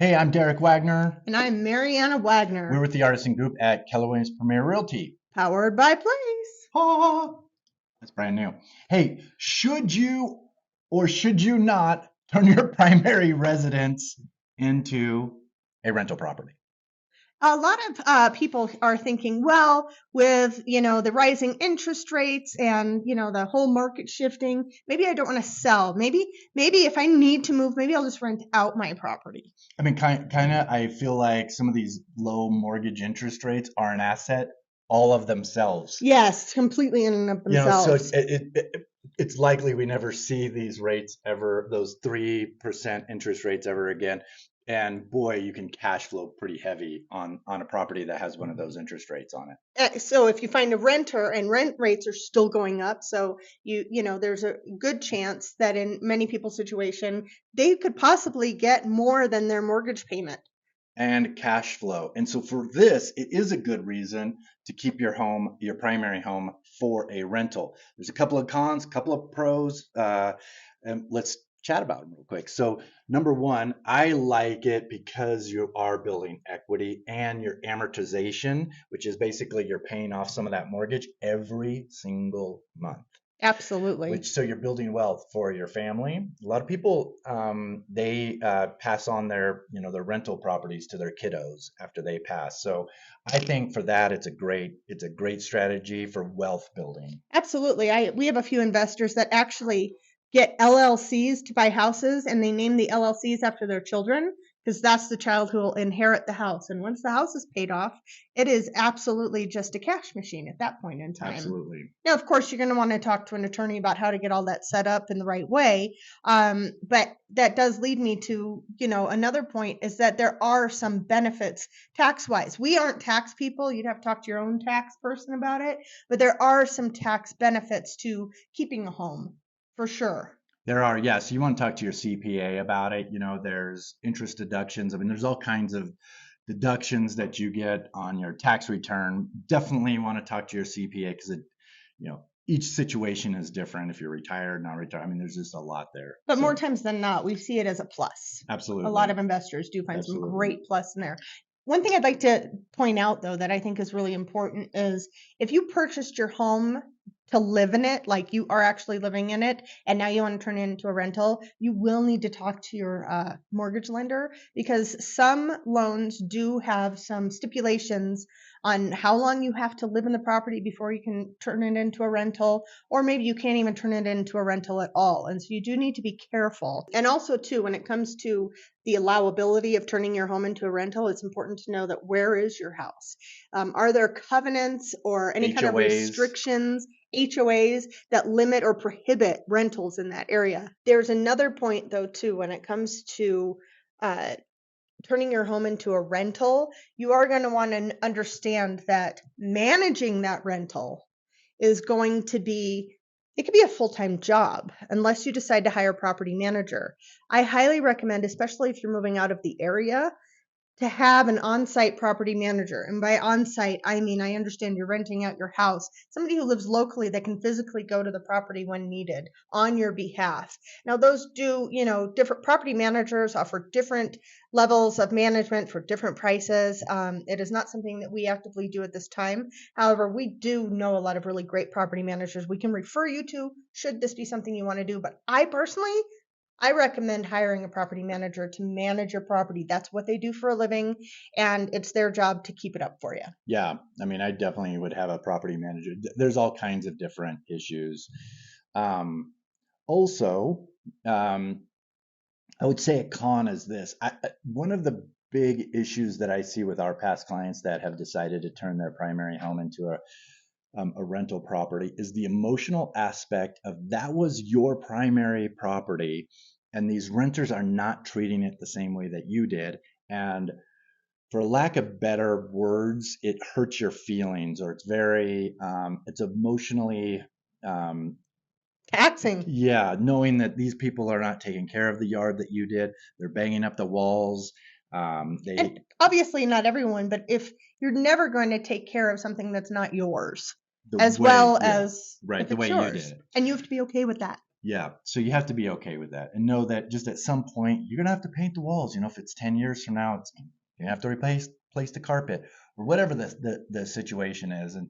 Hey, I'm Derek Wagner. And I'm Mariana Wagner. We're with the Artisan Group at Keller Premier Realty. Powered by Place. Ah, that's brand new. Hey, should you or should you not turn your primary residence into a rental property? A lot of people are thinking, well, with the rising interest rates and the whole market shifting, maybe I don't want to sell. Maybe if I need to move, maybe I'll just rent out my property. I mean, kind of, I feel like some of these low mortgage interest rates are an asset all of themselves. Yes, completely in and of So themselves. it's likely we never see these rates ever, those 3% interest rates ever again. And boy, you can cash flow pretty heavy on a property that has one of those interest rates on it. So if you find a renter and rent rates are still going up, so there's a good chance that in many people's situation, they could possibly get more than their mortgage payment. And cash flow. And so for this, it is a good reason to keep your home, your primary home, for a rental. There's a couple of cons, a couple of pros, and let's chat about them real quick. So number one, I like it because you are building equity and your amortization, which is basically you're paying off some of that mortgage every single month. Absolutely. So you're building wealth for your family. A lot of people they pass on their their rental properties to their kiddos after they pass. So I think for that it's a great strategy for wealth building. Absolutely. We have a few investors that actually get LLCs to buy houses, and they name the LLCs after their children because that's the child who will inherit the house. And once the house is paid off, it is absolutely just a cash machine at that point in time. Absolutely. Now, of course, you're going to want to talk to an attorney about how to get all that set up in the right way. But that does lead me to, another point is that there are some benefits tax-wise. We aren't tax people. You'd have to talk to your own tax person about it. But there are some tax benefits to keeping a home, for sure. There are, yes. So you want to talk to your CPA about it. There's interest deductions. I mean, there's all kinds of deductions that you get on your tax return. Definitely want to talk to your CPA because each situation is different. If you're retired, not retired, I mean, there's just a lot there. But more times than not, we see it as a plus. Absolutely. A lot of investors do find some great plus in there. One thing I'd like to point out, though, that I think is really important is if you purchased your home to live in it, like you are actually living in it, and now you want to turn it into a rental, you will need to talk to your mortgage lender because some loans do have some stipulations on how long you have to live in the property before you can turn it into a rental, or maybe you can't even turn it into a rental at all. And so you do need to be careful. And also, too, when it comes to the allowability of turning your home into a rental, it's important to know that where is your house? Are there covenants or any kind of restrictions, HOAs that limit or prohibit rentals in that area? There's another point, though, too, when it comes to turning your home into a rental, you are going to want to understand that managing that rental is going to be, it could be a full-time job unless you decide to hire a property manager. I highly recommend, especially if you're moving out of the area, to have an on-site property manager. And by on-site, I mean, I understand you're renting out your house, somebody who lives locally that can physically go to the property when needed on your behalf. Now, those do, different property managers offer different levels of management for different prices. It is not something that we actively do at this time. However, we do know a lot of really great property managers we can refer you to should this be something you want to do. But I recommend hiring a property manager to manage your property. That's what they do for a living, and it's their job to keep it up for you. Yeah, I mean, I definitely would have a property manager. There's all kinds of different issues. Also, I would say a con is this. One of the big issues that I see with our past clients that have decided to turn their primary home into a rental property is the emotional aspect of that was your primary property and these renters are not treating it the same way that you did. And for lack of better words, it hurts your feelings or it's very, it's emotionally taxing. Yeah, knowing that these people are not taking care of the yard that you did, they're banging up the walls. And obviously not everyone, but if you're never going to take care of something that's not yours, as well as right, if the it's way yours, you did it. and you have to be okay with that. Yeah. So you have to be okay with that and know that just at some point you're gonna have to paint the walls. You know, if it's 10 years from now, it's you have to replace the carpet or whatever the situation is. And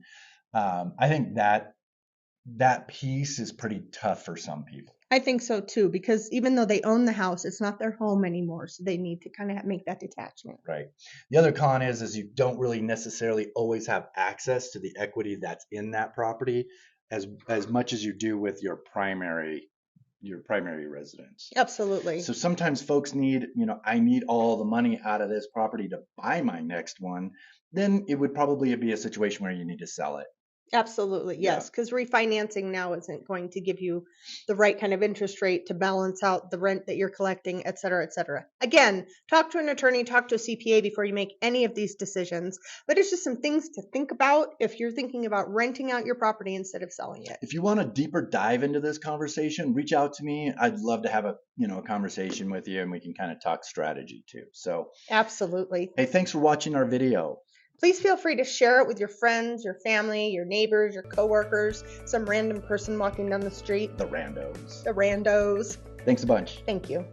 I think that piece is pretty tough for some people. I think so too, because even though they own the house, it's not their home anymore. So they need to kind of make that detachment. Right. The other con is you don't really necessarily always have access to the equity that's in that property as much as you do with your primary residence. Absolutely. So sometimes folks need, I need all the money out of this property to buy my next one. Then it would probably be a situation where you need to sell it. Absolutely, yes, because refinancing now isn't going to give you the right kind of interest rate to balance out the rent that you're collecting, et cetera, et cetera. Again, talk to an attorney, talk to a CPA before you make any of these decisions. But it's just some things to think about if you're thinking about renting out your property instead of selling it. If you want a deeper dive into this conversation, reach out to me. I'd love to have a conversation with you, and we can kind of talk strategy too. So absolutely. Hey, thanks for watching our video. Please feel free to share it with your friends, your family, your neighbors, your coworkers, some random person walking down the street. The randos. The randos. Thanks a bunch. Thank you.